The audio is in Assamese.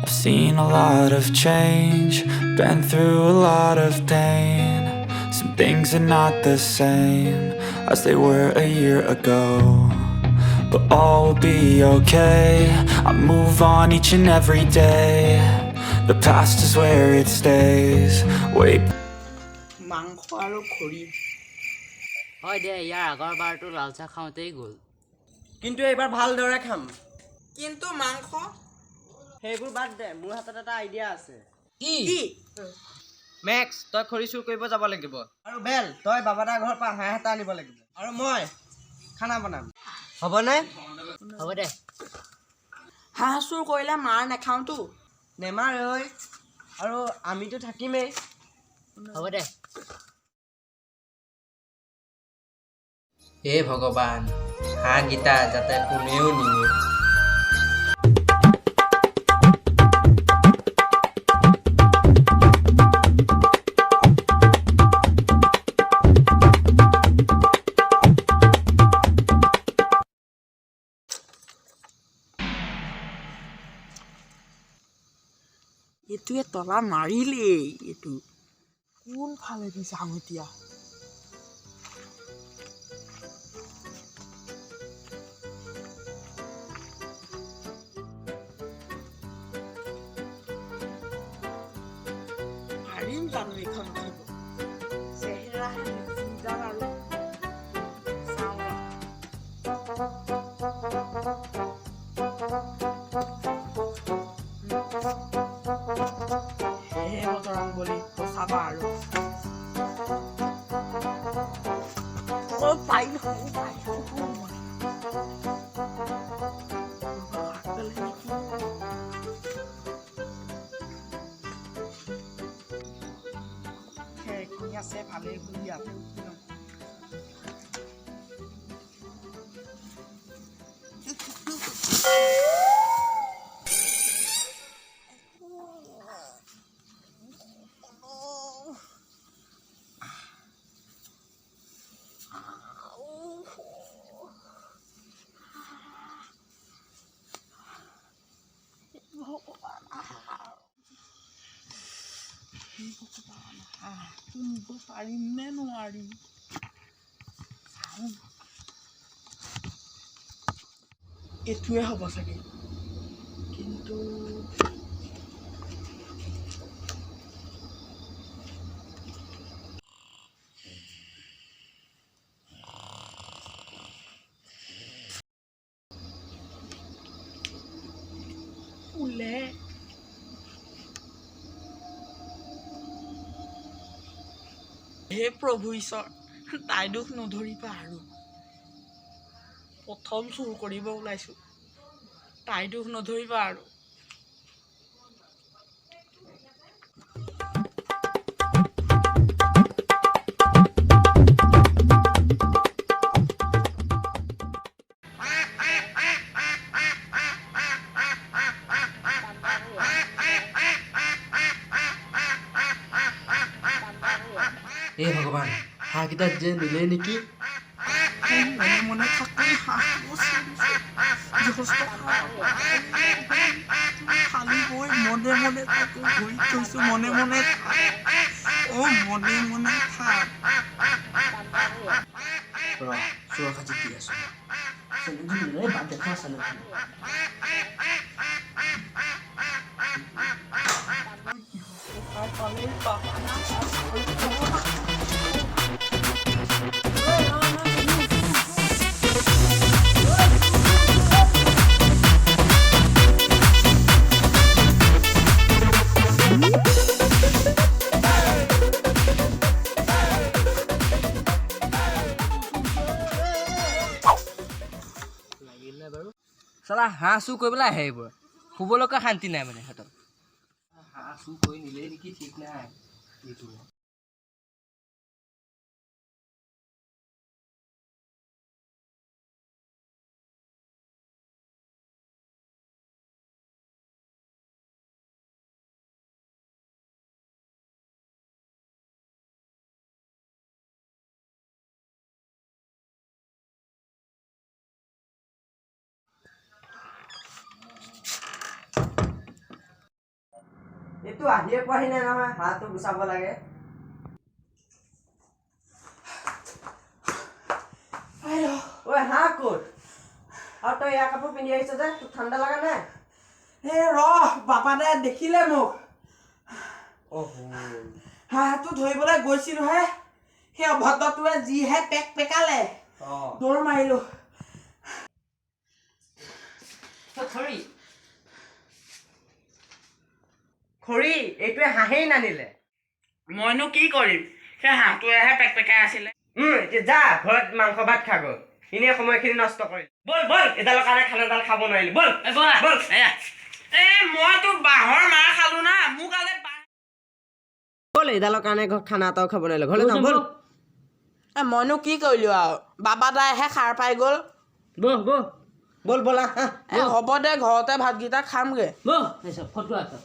I've seen a lot of change, been through a lot of pain. Some things are not the same as they were a year ago, but all will be okay. I move on each and every day. The past is where it stays. Wait. মাংস আৰু খৰি হয় দে ইয়াৰ আগৰ বাৰটো লাল চাহ খাওঁতেই গ'ল কিন্তু এইবাৰ ভালদৰে খাম কিন্তু মাংস সেইবোৰ বাদ দে মোৰ হাতত এটা আইডিয়া আছে কি মেক্স তই খৰি চুৰ কৰিব যাব লাগিব আৰু বেল তই বাবাদাৰ ঘৰৰ পৰা হাঁহ এটা আনিব লাগিব আৰু মই খানা বনাম হ'বনে হ'ব দে হাঁহ চুৰ কৰিলে মাৰ নাখাওঁতো নেমাৰ ঐ আৰু আমিতো থাকিমেই হ'ব দে হে ভগৱান হাঁহকেইটা যাতে কোনেও নিয়ে এইটোৱে তলা মাৰিলেই এইটো কোনফালেদি যাম এতিয়া পাৰিম জানো এইখন উঠিব চেহেৰাহে চিন্তা আৰু চাওঁ হে বতৰং বুলি পচাবা আৰু পাই আছে ভালেই বুলি ইয়াতে উঠি লওঁ নিব পাৰিম নে নোৱাৰিম এইটোৱে হ'ব চাগে কিন্তু ওলে হে প্ৰভু ঈশ্বৰ তাই দুখ নধৰিবা আৰু প্ৰথম চুৰ কৰিব ওলাইছোঁ তাই দুখ নধৰিবা আৰু হে ভগৱান হাঁহকেইটা যে নিলে নেকি মনে মনে থাকি খালি গৈ মনে মনে তাকে ঘূৰি থৈছোঁ মনে মনে মনে মনে থাক চোৱা খাজি দি আছো দেখা আছে চালা হাঁহ চুৰ কৰিবলৈ আহে এইবোৰ শুবলৈকে শান্তি নাই মানে সিহঁতৰ হাঁহ চুৰ কৰি নিলে নেকি ঠিক নাই এইটো আহিয়ে পোৱাহি নাই নহয় হাঁহটো গুচাব লাগে ঐ হাঁহ ক'ত আৰু তই ইয়াৰ কাপোৰ পিন্ধি আহিছ যে তোক ঠাণ্ডা লগা নাই বাবাদাই দেখিলে মোক হাঁহটো ধৰিবলৈ গৈছিলোহে সেই অভদ্ৰটোৱে যিহে পেক পেকালে দৌৰ মাৰিলো খৰি এইটোৱে হাঁহেই নানিলে মইনো কি কৰিম সেই হাঁহটোৱেহে পেক পেকাই আছিলে এতিয়া যা ঘৰত মাংস ভাত খাব এনেই সময়খিনি নষ্ট কৰিল বল বল এডালৰ কাৰণে খানাডাল খাব নোৱাৰিলি বল বল মইতো বাঁহৰ মাৰ খালো না মোক কালে বল এডালৰ কাৰণে খানা এটাও খাব নোৱাৰিলো ঘৰলৈ যাওঁ বল মইনো কি কৰিলো আৰু বাবাদাইহে সাৰ পাই গ'ল বল বল আহ হ'ব দে ঘৰতে ভাতকেইটা খামগে ফটো আছে